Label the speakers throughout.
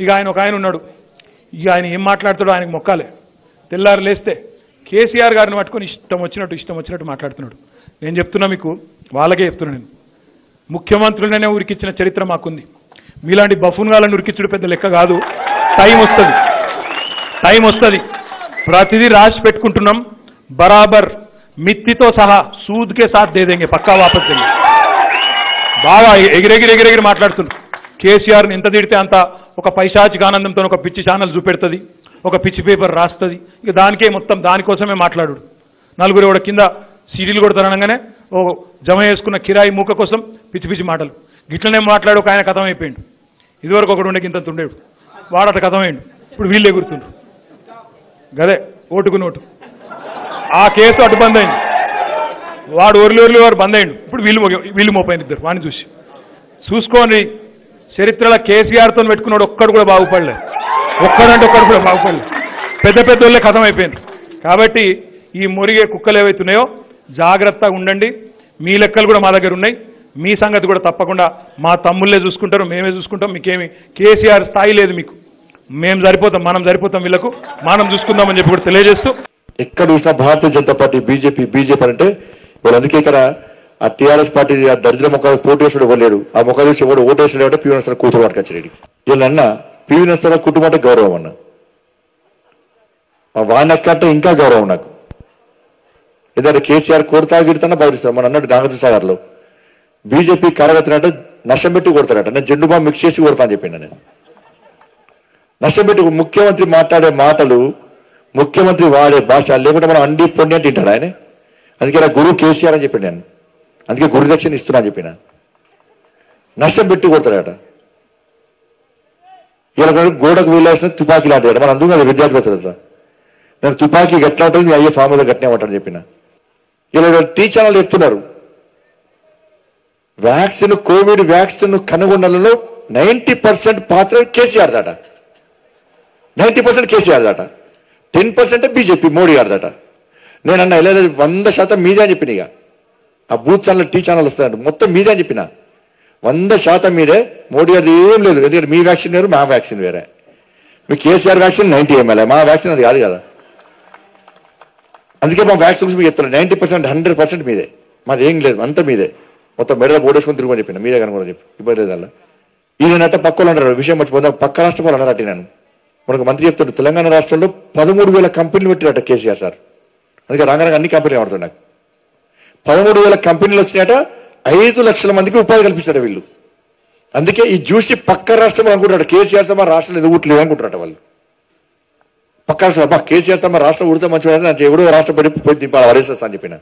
Speaker 1: ఇక ఆయన ఒక ఆయన ఉన్నాడు, ఇక ఆయన ఏం మాట్లాడుతాడో ఆయనకు మొక్కాలే. తెల్లారు లేస్తే కేసీఆర్ గారిని పట్టుకొని ఇష్టం వచ్చినట్టు మాట్లాడుతున్నాడు. నేను చెప్తున్నా మీకు, వాళ్ళకే చెప్తున్నా, నేను ముఖ్యమంత్రులనే ఉరికిచ్చిన చరిత్ర మాకుంది. మీలాంటి బఫూన్గాలను ఉరికిచ్చుడు పెద్ద లెక్క కాదు. టైం వస్తుంది. ప్రతిదీ రాసి పెట్టుకుంటున్నాం. బరాబర్ మిత్తితో సహా సూద్కే సాత్ దేదేంగే, పక్కా వాపస్ దేంగే. బాగా ఎగిరెగిరి మాట్లాడుతున్నారు. కేసీఆర్ని ఎంత తిడితే అంత ఒక పైశాచిక ఆనందంతో ఒక పిచ్చి ఛానల్ చూపెడుతుంది, ఒక పిచ్చి పేపర్ రాస్తుంది. ఇక దానికే మొత్తం దానికోసమే మాట్లాడు. నలుగురు కూడా కింద సీడీలు కొడతారనగానే ఓ జమ చేసుకున్న కిరాయి మూక కోసం పిచ్చి మాటలు. గిట్లనే మాట్లాడు ఒక ఆయన కథం అయిపోయిండు. ఇదివరకు ఒకడు ఉండే ఇంత ఉండేడు, వాడట కథం అయ్యిండు. ఇప్పుడు వీళ్ళే గుర్తుండ్రు. గదే ఓటుకు నోటు. ఆ కేసు అటు బంద్ అయింది. వాడు ఒర్లు వాడు బంద్ అయ్యిండు. ఇప్పుడు వీళ్ళు మోపోయింది ఇద్దరు. వాడిని చూసుకోండి. చరిత్రలో కేసీఆర్తో పెట్టుకున్నాడు ఒక్కడు కూడా బాగుపడలేదు. ఒక్కడు కూడా బాగుపడలేదు. పెద్ద వాళ్ళే కథం అయిపోయింది. కాబట్టి ఈ మురిగే కుక్కలు ఏవైతున్నాయో జాగ్రత్తగా ఉండండి. మీ లెక్కలు కూడా మా దగ్గర ఉన్నాయి. మీ సంగతి కూడా తప్పకుండా మా తమ్ముళ్ళే చూసుకుంటారు, మేమే చూసుకుంటాం. మీకేమి కేసీఆర్ స్థాయి లేదు మీకు. మనం సరిపోతాం, వీళ్ళకు మనం చూసుకుందామని చెప్పి కూడా తెలియజేస్తూ,
Speaker 2: ఎక్కడ చూసినా భారతీయ జనతా పార్టీ బీజేపీ అంటే వాళ్ళు. అందుకే ఇక్కడ ఆ టీఆర్ఎస్ పార్టీ ఆ దరిద్ర ముఖాలు పోటీ వేసుడు ఇవ్వలేడు. ఆ ముఖాలు చూసి ఎవడు ఓటు వేసాడు అంటే పివి నరసింహ కూతురు పట్టుకొచ్చాడు. వీళ్ళన్నా పివి నరసింహ కుటుంబం అంటే గౌరవం అన్న, వాడిని ఎక్కంటే ఇంకా గౌరవం నాకు. ఏదంటే కేసీఆర్ కొడతా గిడతానే బదిలిస్తాను. మన అన్నట్టు నాగార్జున సాగర్లో బీజేపీ కార్యకర్తలు అంటే నష్టం పెట్టి కొడతాడట. నేను జెండు బాంబు మిక్స్ చేసి కొడతా అని చెప్పిండు. నేను నష్టం పెట్టి ముఖ్యమంత్రి మాట్లాడే మాటలు, ముఖ్యమంత్రి వాడే భాష లేకుంటే మనం అండి పొండి అంటే తింటాడు ఆయన. అందుకే నా గురువు కేసీఆర్ అని చెప్పాను నేను. అందుకే గురు దక్షిణ ఇస్తున్నా అని చెప్పిన. నష్టం పెట్టి కొడతాడట. ఇలా గోడకు వీళ్ళేసిన తుపాకీ లాంటి మన అందుకు అది విద్యార్థి పెడతాడు. నేను తుపాకీ ఎట్లా ఉంటుంది, మీ అయ్యే ఫామ్ గట్టినే ఉంటాడని చెప్పిన. ఇలా టీచర్లు చెప్తున్నారు, కోవిడ్ వ్యాక్సిన్ కనుగొనడంలో 90% పాత్ర కేసీఆర్ దాట. 90% కేసీఆర్ దాట, 10% బీజేపీ మోడీ గారిదట. నేను అన్న ఇలా 100% మీదే అని చెప్పిన. ఇక ఆ బూత్ ఛానల్ టీ ఛానల్ వస్తాయంట, మొత్తం మీదే అని చెప్పిన. 100% మీదే, మోడీ గారు ఏం లేదు. ఎందుకంటే మీ వ్యాక్సిన్ వేరు, మా వ్యాక్సిన్ వేరే. మీ కేసీఆర్ వ్యాక్సిన్ 90 ml, మా వ్యాక్సిన్ అది కాదు కదా. అందుకే మా వ్యాక్సిన్స్ మీకు చెప్తాను, 90% 100% మీదే, మాది ఏం లేదు, అంతా మీదే. మొత్తం మెడలో బోడేసుకొని తిరుగుని చెప్పిన, మీదే కనుక చెప్పి ఇబ్బంది లేదు. అలా ఈయనట్ట పక్కలు అంటారు, విషయం మర్చిపోతాం. పక్క రాష్ట్రం వాళ్ళు అన్నారట. నేను మనకు మంత్రి చెప్తాడు, తెలంగాణ రాష్ట్రంలో 13,000 కంపెనీలు పెట్టినట్ట కేసీఆర్ సార్. అందుకే రాగానే అన్ని కంపెనీలు పడుతుంది. నాకు 13,000 కంపెనీలు వచ్చినాయట. 5 లక్షల మందికి ఉపాధి కల్పిస్తాడు వీళ్ళు. అందుకే ఈ చూసి పక్క రాష్ట్రం అనుకుంటాడు, కేసీఆర్ మా రాష్ట్రంలో ఎదుగు ఊట్లేదు అనుకుంటారట వాళ్ళు. పక్క రాష్ట్రం కేసీఆర్ మా రాష్ట్రం ఉడితే మంచిగా నాకు ఎవడో రాష్ట్రం పడి పోయి దింపాలి వరేస్తా అని చెప్పిన.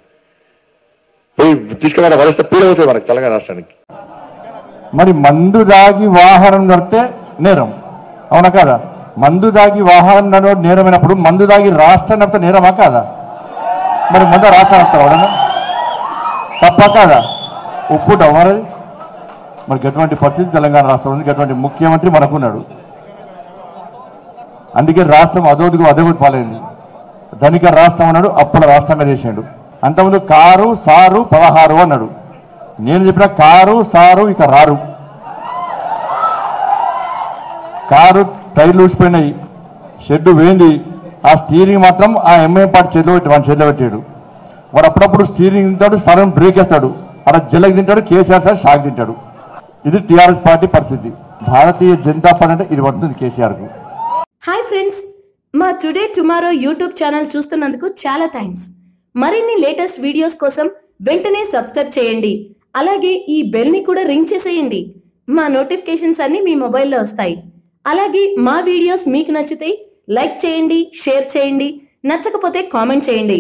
Speaker 2: పోయి తీసుకెళ్ళి వరేస్తే పీడవుతుంది మనకు తెలంగాణ రాష్ట్రానికి.
Speaker 3: మరి మందు దాగి వాహనం నడితే నేరం, అవునా కాదా? మందు దాగి వాహనం నడవడం నేరమైనప్పుడు మందు దాగి రాష్ట్రం నడితే నేరమా కాదా? మరి ముందు రాష్ట్రం నడుపుతారు ఎవడన్నా, తప్ప కాదా? ఒప్పుకుంటావు మరి గటువంటి పరిస్థితి తెలంగాణ రాష్ట్రం ఉంది. గటువంటి ముఖ్యమంత్రి మనకున్నాడు. అందుకే రాష్ట్రం అదోది పాలైంది. ధనిక రాష్ట్రం అన్నాడు, అప్పుల రాష్ట్రంగా చేసాడు. అంతకుముందు కారు సారు 16 అన్నాడు. నేను చెప్పిన కారు సారు ఇక రారు. కారు టైర్లు ఊసిపోయినాయి, షెడ్డు వేయింది. ఆ స్టీరింగ్ మాత్రం ఆ ఎంఐఎం పార్టీ చేతిలో పెట్టాడు. వాడు అప్పుడప్పుడు స్టీరింగ్ తింటాడు, సడన్ బ్రేక్ వేస్తాడు, అక్కడ జల్లకి తింటాడు, కేసీఆర్ సార్ షాక్ తింటాడు. ఇది టీఆర్ఎస్ పార్టీ పరిస్థితి. భారతీయ జనతా పార్టీ అంటే ఇది పడుతుంది కేసీఆర్కు.
Speaker 4: హాయ్ ఫ్రెండ్స్, మా టుడే టుమారో యూట్యూబ్ ఛానల్ చూస్తున్నందుకు చాలా థ్యాంక్స్. మరిన్ని లేటెస్ట్ వీడియోస్ కోసం వెంటనే సబ్స్క్రైబ్ చేయండి. అలాగే ఈ బెల్ ని కూడా రింగ్ చేసేయండి. మా నోటిఫికేషన్స్ అన్ని మీ మొబైల్లో వస్తాయి. అలాగే మా వీడియోస్ మీకు నచ్చితే లైక్ చేయండి, షేర్ చేయండి, నచ్చకపోతే కామెంట్ చేయండి.